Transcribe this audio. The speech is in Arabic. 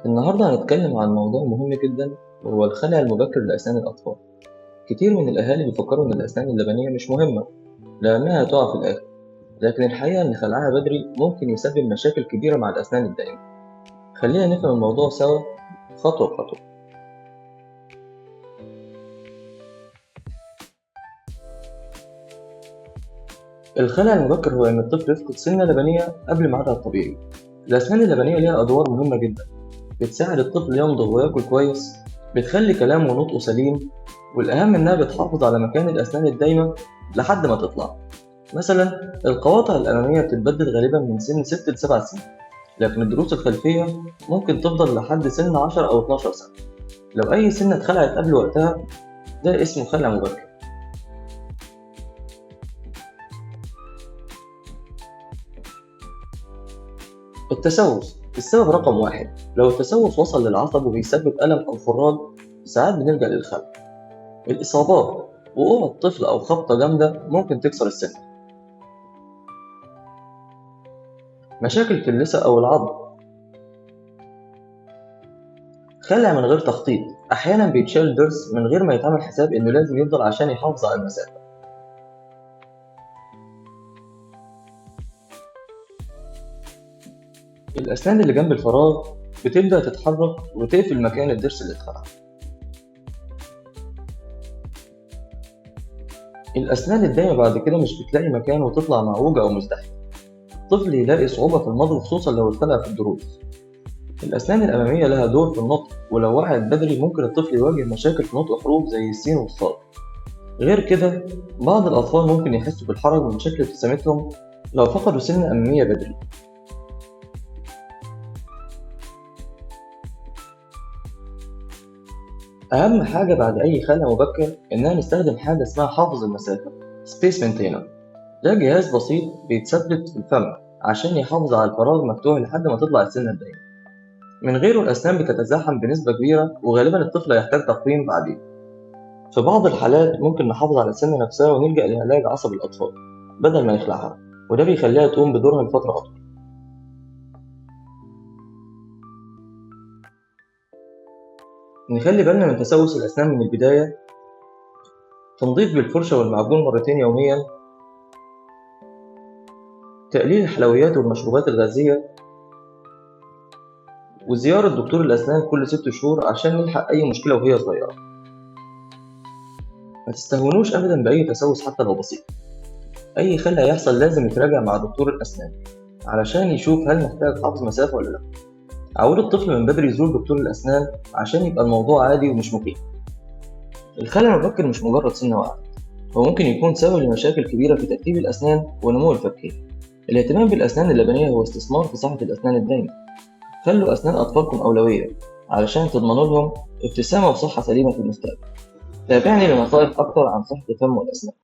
النهاردة هنتكلم عن موضوع مهم جدا، وهو الخلع المبكر لأسنان الأطفال. كتير من الأهالي بيفكروا إن الأسنان اللبنية مش مهمة لأنها هتقع في الآخر، لكن الحقيقة إن خلعها بدري ممكن يسبب مشاكل كبيرة مع الأسنان الدائمة. خلينا نفهم الموضوع سوا خطوة بخطوة. الخلع المبكر هو إن الطفل يفقد سنة لبنية قبل ميعادها الطبيعي. الأسنان اللبنية ليها أدوار مهمة جدا، بتساعد الطفل يمضغ وياكل كويس، بتخلي كلامه ونطقه سليم، والأهم إنها بتحافظ على مكان الأسنان الدايمة لحد ما تطلع. مثلا القواطع الأمامية بتتبدل غالبا من سن 6 ل7 سنين، لكن الضروس الخلفية ممكن تفضل لحد سن 10 أو 12 سنة. لو أي سنة اتخلعت قبل وقتها ده اسمه خلع مبكر. التسوس السبب رقم واحد. لو التسوس وصل للعصب وبيسبب ألم أو خراج ساعات بنلجأ للخلع. الإصابات، وقوع الطفل أو خبطة جامدة ممكن تكسر السن. مشاكل في اللثة أو العظم، خلع من غير تخطيط، أحيانا بيتشال ضرس من غير ما يتعمل حساب إنه لازم يفضل عشان يحافظ على المسافة. الأسنان اللي جنب الفراغ بتبدأ تتحرك وتقفل مكان الضرس اللي اتخلع. الأسنان الدايمة بعد كده مش بتلاقي مكان وتطلع معوجة أو مزدحمة. الطفل يلاقي صعوبة في المضغ خصوصا لو اتخلع في الضروس. الأسنان الأمامية لها دور في النطق، ولو وقعت بدري ممكن الطفل يواجه مشاكل في نطق حروف زي السين والصاد. غير كده بعض الأطفال ممكن يحسوا بالحرج من شكل ابتسامتهم لو فقدوا سنة أمامية بدري. أهم حاجة بعد أي خلع مبكر إننا نستخدم حاجة اسمها حافظ المسافة Space Maintainer. ده جهاز بسيط بيتثبت في الفم عشان يحافظ على الفراغ مفتوح لحد ما تطلع السنة الدايمة. من غيره الأسنان بتتزاحم بنسبة كبيرة وغالبا الطفل هيحتاج تقويم بعدين. في بعض الحالات ممكن نحافظ على السنة نفسها ونلجأ لعلاج عصب الأطفال بدل ما نخلعها، وده بيخليها تقوم بدورها لفترة أطول. نخلي بالنا من تسوس الأسنان من البداية. تنظيف بالفرشة والمعجون مرتين يوميا، تقليل الحلويات والمشروبات الغازية، وزيارة دكتور الأسنان كل 6 شهور عشان نلحق أي مشكلة وهي صغيرة. ما تستهونوش أبدا بأي تسوس حتى لو بسيط. أي خلع يحصل لازم يتراجع مع دكتور الأسنان علشان يشوف هل محتاج حفظ مسافة ولا لأ. عود الطفل من بدري يزور دكتور الأسنان عشان يبقى الموضوع عادي ومش مخيف. الخلع المبكر مش مجرد سنة واحدة، هو ممكن يكون سبب لمشاكل كبيرة في ترتيب الأسنان ونمو الفكين. الاهتمام بالأسنان اللبنية هو استثمار في صحة الأسنان الدايمة. خلوا أسنان أطفالكم أولوية علشان تضمنوا لهم ابتسامة وصحة سليمة في المستقبل. تابعني لنصائح أكتر عن صحة الفم والأسنان.